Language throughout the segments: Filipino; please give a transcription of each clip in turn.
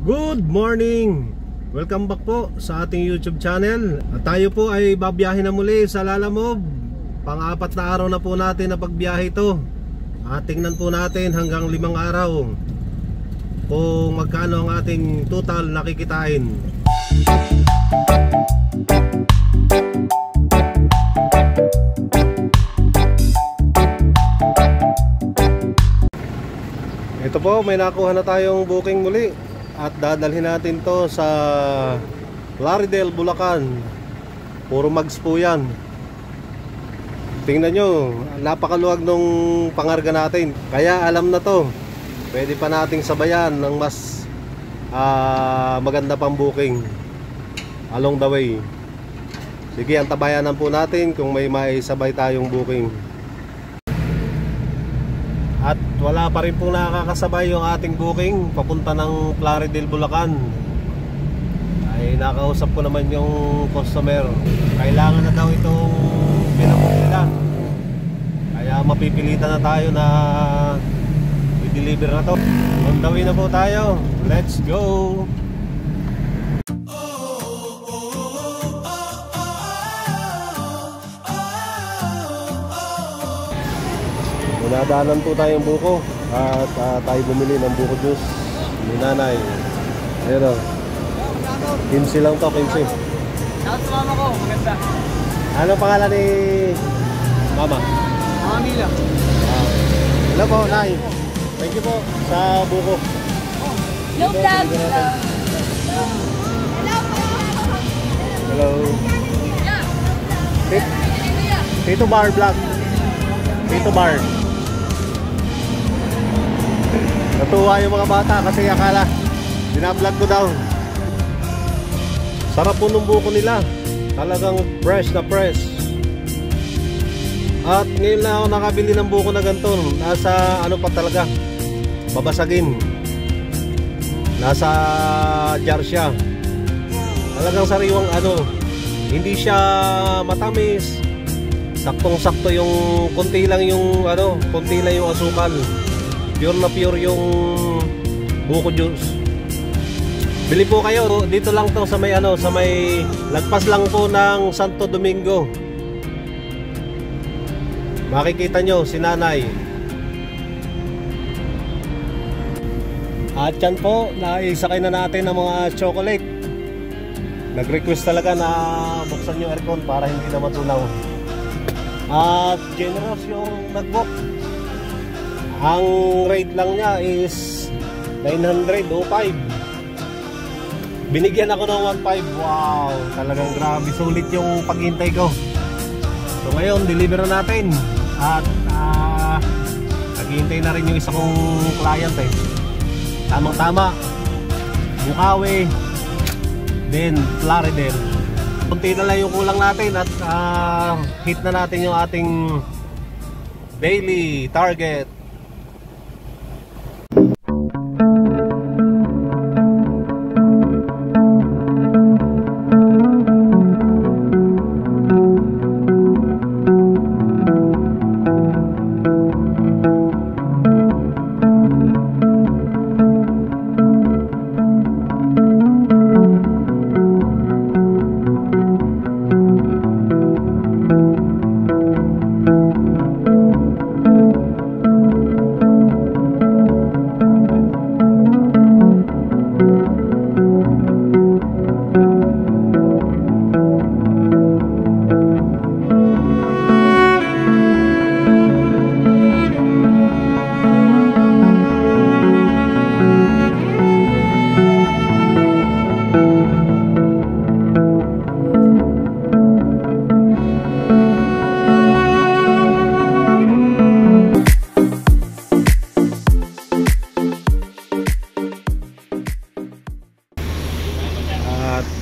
Good morning! Welcome back po sa ating YouTube channel. At tayo po ay babiyahe na muli sa Lalamove. Pang-apat na araw na po natin na pagbiyahe ito. At tingnan po natin hanggang 5 araw kung magkano ang ating total nakikitain. Ito po, may nakuha na tayong booking muli. At dadalhin natin to sa Plaridel, Bulacan. Puro mags po yan. Tingnan nyo, napakaluwag nung pangarga natin. Kaya alam na to, pwede pa nating sabayan ng mas maganda pang booking along the way. Sige, antabayanan po natin kung may maisabay tayong booking. At wala pa rin pong nakakasabay yung ating booking papunta ng Plaridel, Bulacan. Ay nakausap ko naman yung customer. Kailangan na daw itong pinabook nila. Kaya mapipilitan na tayo na i-deliver na to. On the way na po tayo. Let's go! Nadaanan po tayong buko at tayo bumili ng buko juice ni nanay. Ayun o, 15 lang to, 15. Shoutout sa mama ko, maganda. Ano pangalan ni mama? Mama Mila. Hello po, nay. Thank you po sa buko. No vlog. Hello. Tito Bar Vlog. Tito Bar. Natuwa yung mga bata kasi akala binablog ko daw. Sarap po ng buko nila. Talagang fresh na fresh. At ngayon na ako nakabili ng buko na ganito. Nasa ano pa talaga, babasagin. Nasa jar siya. Talagang sariwang ano, hindi siya matamis. Saktong-sakto yung konti lang yung ano, konti lang yung asukal. Pure na pure yung buko juice. Bili po kayo dito lang to sa may ano, sa may lagpas lang po ng Santo Domingo. Makikita nyo si nanay. At yan po, naisakay na natin ng mga chocolate. Nag-request talaga na buksan yung aircon para hindi na matunaw. At generous yung nag-book. Ang rate lang niya is 905. Binigyan ako ng 1.5. Wow, talagang grabe, sulit yung paghintay ko. So ngayon, deliver na natin. At naghihintay na rin yung isa kong client eh. Tamang-tama, Bukawi, then Plaridel. Kunti na lang yung kulang natin at hit na natin yung ating daily target.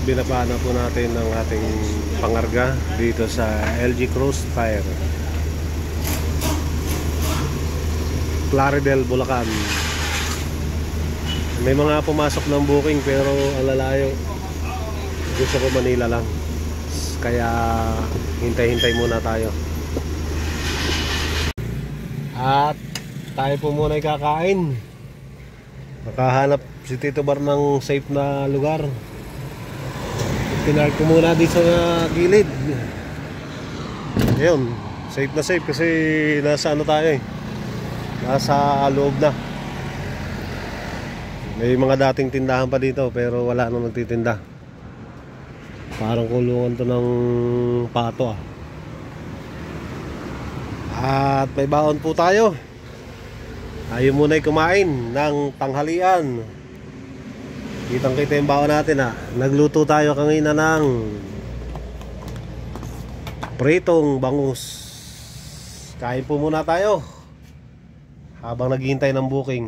Binaba na po natin ang ating pangarga dito sa LG Cruise Tire, Plaridel, Bulacan. May mga pumasok ng booking pero alalayo. Gusto ko Manila lang. Kaya hintay-hintay muna tayo. At tayo po muna ay kakain. Makahanap si Tito Bar ng safe na lugar. Pinark ko muna dito sa gilid. Ayun, safe na safe kasi nasa ano tayo eh, nasa loob na. May mga dating tindahan pa dito pero wala nang nagtitinda. Parang kulungan to ng pato ah. At may baon po tayo. Tayo muna'y kumain ng tanghalian. Kitang kita yung baon natin ah. Nagluto tayo kanina ng pritong bangus. Kain po muna tayo habang naghihintay ng booking.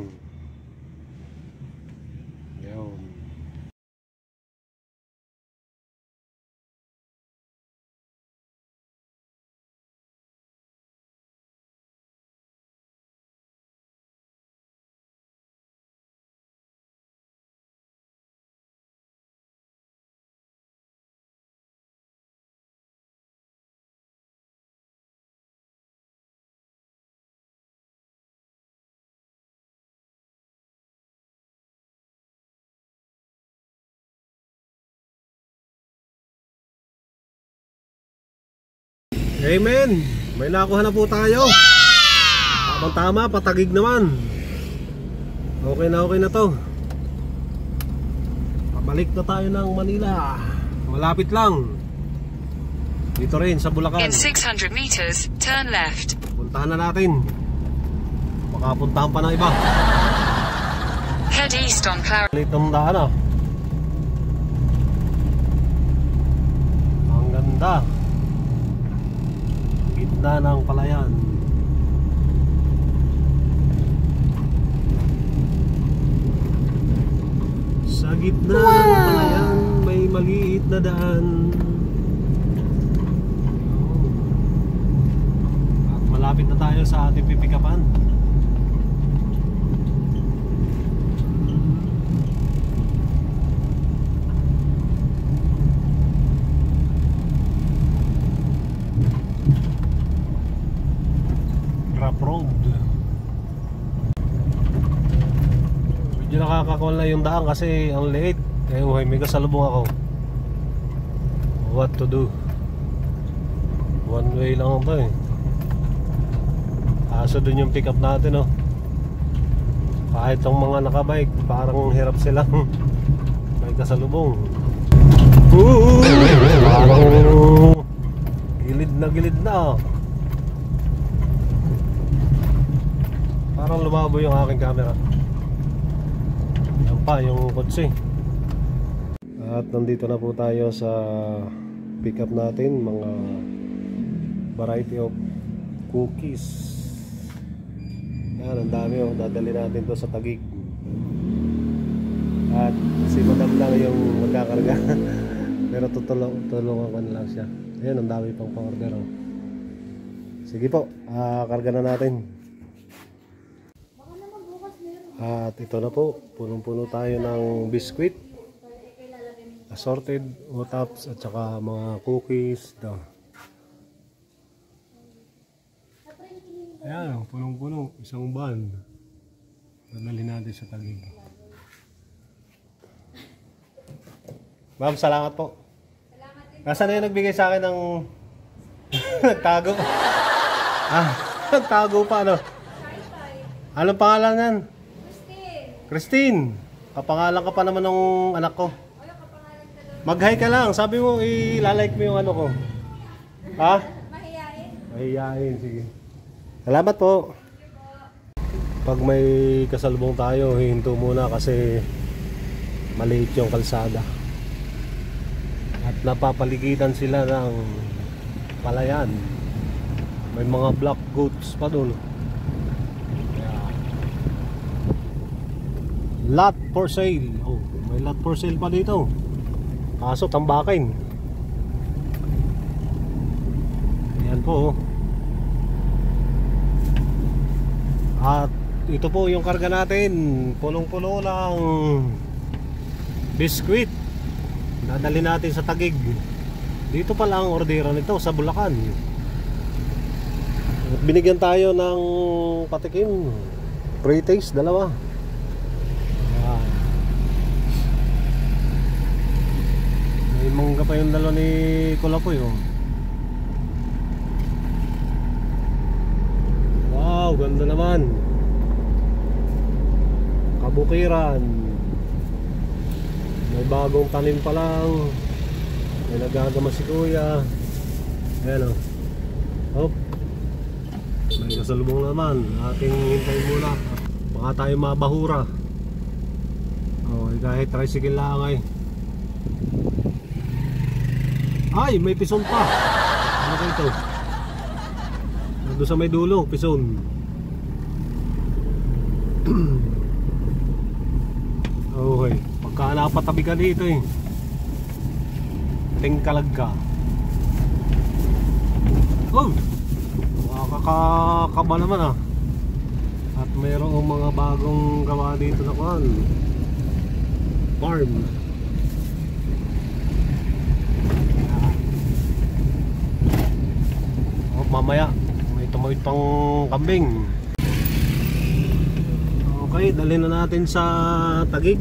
Yun. Amen. May nakuha na po tayo. Tamang tama, patagig naman. Okay na to. Pabalik na tayo ng Manila. Malapit lang. Dito rin sa Bulacan. In 600 meters, turn left. Puntahan na natin. Makapuntahan pa ng iba. Head east on Clarendon. Palit ng daan ah. Ang ganda. Gitna ng palayan. Sa gitna ng palayan may maliit na daan. At malapit na tayo sa ating pipikapan. Road. Medyo nakakakawal na yung daan kasi ang liit. Kaya may kasalubong ako. What to do? One way lang ito eh. Kaso dun yung pick up natin oh. Kahit ang mga nakabike parang hirap silang may kasalubong. Parang gilid na oh. Parang lumabo yung aking camera. Yan pa yung kotse. At nandito na po tayo sa pick up natin. Mga variety of cookies. Yan, ang dami oh. Dadali natin to sa Taguig. At si madam lang yung magkakarga. Pero tutulungan ko na lang siya. Ayan, ang dami pang pa-order oh. Sige po, karga na natin. At ito na po, punong-puno tayo ng biskwit, assorted oats at saka mga cookies. Ito. Ayan, punong-puno, isang van. Dadali natin sa Taguig. Ma'am, salamat po. Nasaan na yung nagbigay sa akin ng nagtago? Nagtago pa ano? Anong pangalan yan? Christine, kapangalan ka pa naman ng anak ko. Mag-hi ka lang, sabi mo ilalike mo yung ano ko. Ha? Mahihain. Mahihain, sige. Salamat po. Pag may kasalubong tayo, hihinto muna kasi maliit yung kalsada. At napapaligitan sila ng palayan. May mga black goats pa doon. Lot for sale. Oh, may lot for sale pa dito. Kaso tambakin. Ayan po. At ito po yung karga natin. Punong-puno ng biskwit. Dadali natin sa Taguig. Dito pala ang orderan nito sa Bulacan. At binigyan tayo ng patikim. Pre-taste, dalawa. Maaga pa yung dalawa ni Kulapoy, oh. Wow, ganda naman. Kabukiran. May bagong tanim pa lang. May nagagama si kuya. Ayan, oh. Hop. May kasalubong naman. Ating hintayin muna. Baka tayo mabahura. Oh, kahit tricycle lang ay. Ay, may pison pa. Ano ba ito? Doon sa may dulo, pison. Okay, pagka napatabi ka dito eh, tingkalag ka. Oh, makakakaba naman ah. At mayroong mga bagong gawa dito na kuhan, farm. Oh, mamaya may tumawid pang kambing. Okay, dalhin na natin sa Taguig.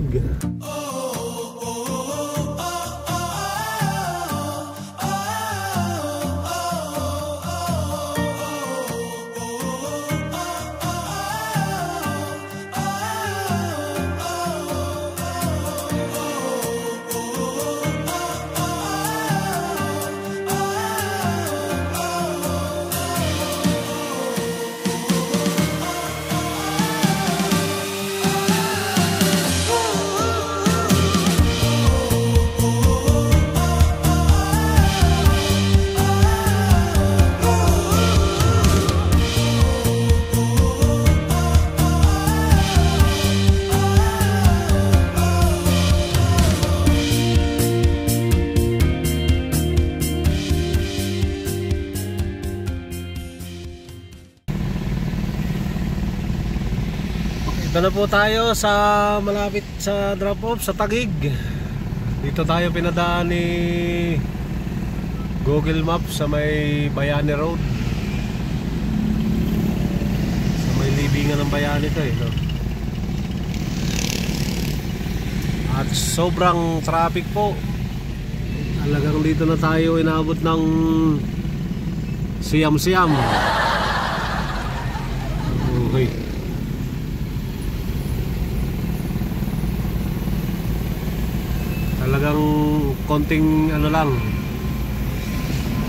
Ito na po tayo sa malapit sa drop off sa Taguig. Dito tayo pinadaan ni Google Maps sa may Bayani Road. Sa may libingan ng Bayani ito eh, no? At sobrang traffic po. Talagang dito na tayo inabot ng siyam-siyam. Okay. Talagang konting ano lang,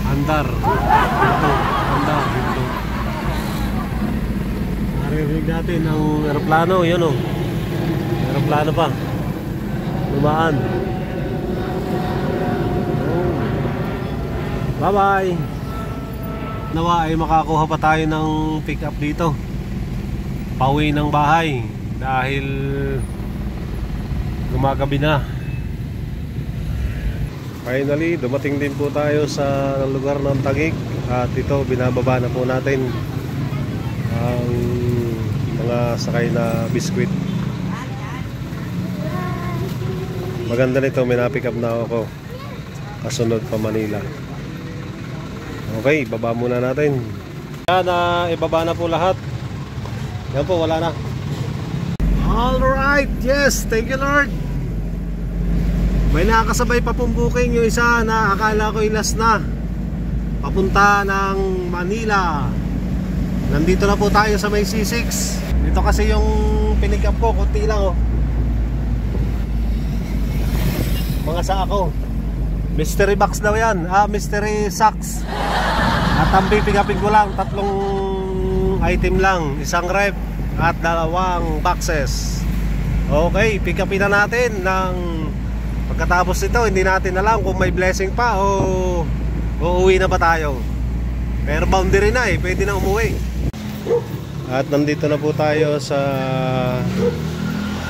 andar dito, andar dito. Narinig natin ang aeroplano, yun oh. Aeroplano pa lumaan. Oh. Bye bye. Nawa ay makakuha pa tayo ng pick up dito pauwi ng bahay dahil gumagabi na. Finally, dumating din po tayo sa lugar ng Taguig. At ito, binababa na po natin ang mga sakay na biskwit. Maganda nito, may na-pick up na ako kasunod pa Manila. Okay, baba muna natin. Yan, ibaba na po lahat. Yan po, wala na. Alright, yes, thank you Lord. May nakakasabay pa pong booking yung isa na akala ko ilas na, papunta ng Manila. Nandito na po tayo sa may C6. Dito kasi yung pinick up ko, kunti lang oh. Mga sako. Mystery box daw yan, mystery sacks. At ang pipigapin ko lang, 3 item lang, 1 rep at 2 boxes. Okay, pick upin na natin ng pagkatapos nito. Hindi natin alam kung may blessing pa o uuwi na ba tayo. Pero boundary na eh, pwede na umuwi. At nandito na po tayo sa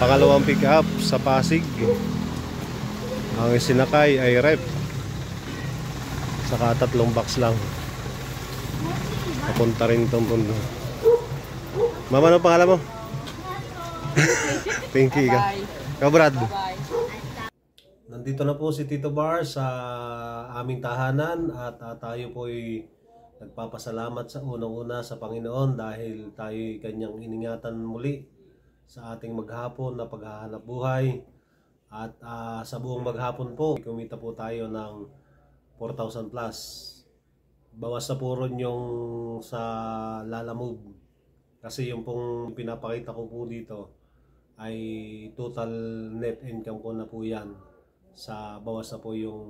pangalawang pick up sa Pasig. Ang sinakay ay rep, saka 3 box lang. Papunta rin itong pundo. Mama, ano pangalan mo? Thank you. Ikaw Brad. Nandito na po si Tito Bar sa aming tahanan at tayo po ay nagpapasalamat sa unang-una sa Panginoon dahil tayo'y kanyang iningatan muli sa ating maghapon na paghahanap buhay. At sa buong maghapon po, kumita po tayo ng 4,000 plus. Bawas na po ron yung sa Lalamove. Kasi yung pong pinapakita ko po dito ay total net income ko na po yan. Sa bawas na po yung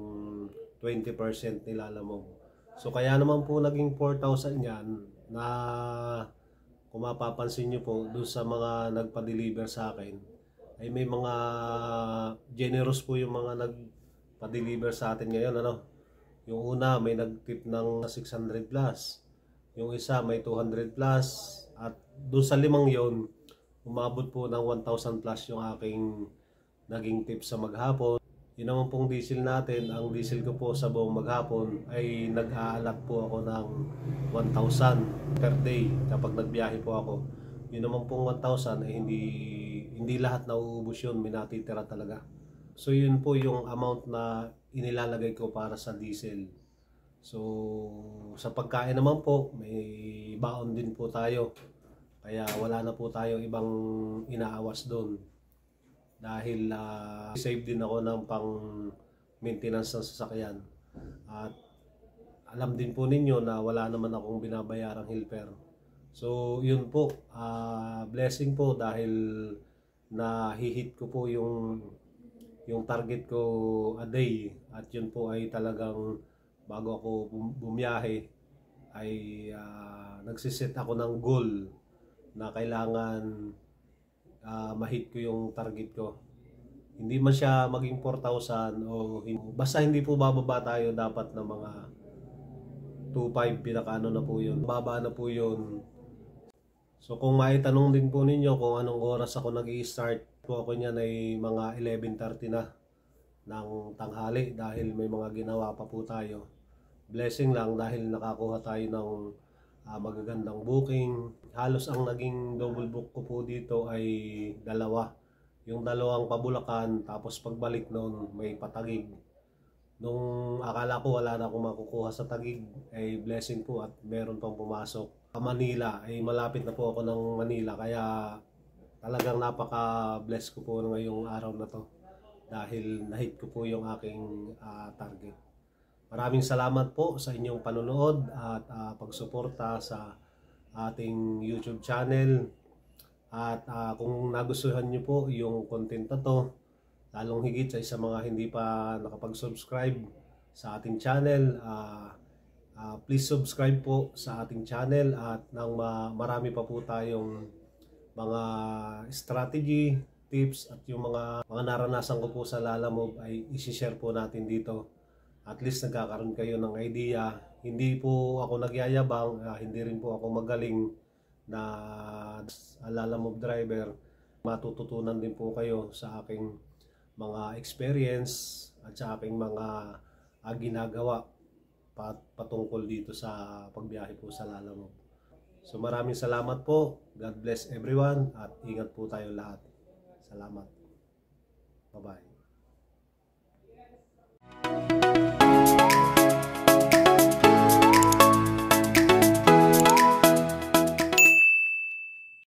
20% ni Lalamove. So kaya naman po naging 4,000 yan na kung mapapansin nyo po doon sa mga nagpa-deliver sa akin ay may mga generous po yung mga nagpa-deliver sa atin ngayon, ano. Yung una may nag-tip ng 600 plus, yung isa may 200 plus, at doon sa limang yon umabot po ng 1,000 plus yung aking naging tip sa maghapon. Yun naman pong diesel natin, ang diesel ko po sa buong maghapon ay nag-aalat po ako ng 1,000 per day kapag nagbiyahe po ako. Yun naman pong 1,000 ay hindi lahat nauubos yun, may natitira talaga. So yun po yung amount na inilalagay ko para sa diesel. So sa pagkain naman po, may baon din po tayo. Kaya wala na po tayong ibang inaawas doon. Dahil save din ako ng pang maintenance ng sasakyan. At alam din po ninyo na wala naman akong binabayarang helper. So yun po, blessing po dahil nahihit ko po yung target ko a day, at yun po ay talagang bago ako bumiyahe ay nagsiset ako ng goal na kailangan ma-hit ko yung target ko. Hindi man siya maging 4,000 o basta hindi po bababa tayo dapat na mga 2,500, pinakaano na po yun, baba na po yun. So kung maitanong din po ninyo kung anong oras ako nag-i-start po ako niyan ay mga 11:30 na ng tanghali dahil may mga ginawa pa po tayo. Blessing lang dahil nakakuha tayo ng magagandang booking. Halos ang naging double book ko po dito ay dalawa. Yung dalawang pabulakan, tapos pagbalik noon may patagig. Nung akala ko wala na akong makukuha sa Tagig, ay blessing po at meron pang pumasok. Manila, ay malapit na po ako ng Manila, kaya talagang napaka-bless ko po ngayong araw na to dahil na-hit ko po yung aking target. Maraming salamat po sa inyong panonood at pagsuporta sa ating YouTube channel. At kung nagustuhan nyo po yung content na to, lalong higit sa mga hindi pa nakapag-subscribe sa ating channel, please subscribe po sa ating channel at nang marami pa po tayong mga strategy, tips at yung mga naranasan ko po sa Lalamove ay isi-share po natin dito. At least nagkakaroon kayo ng idea. Hindi po ako nagyayabang, hindi rin po ako magaling na Lalamove driver. Matututunan din po kayo sa aking mga experience at sa aking mga ginagawa patungkol dito sa pagbiyahe po sa Lalamove. So maraming salamat po. God bless everyone at ingat po tayo lahat. Salamat. Bye-bye.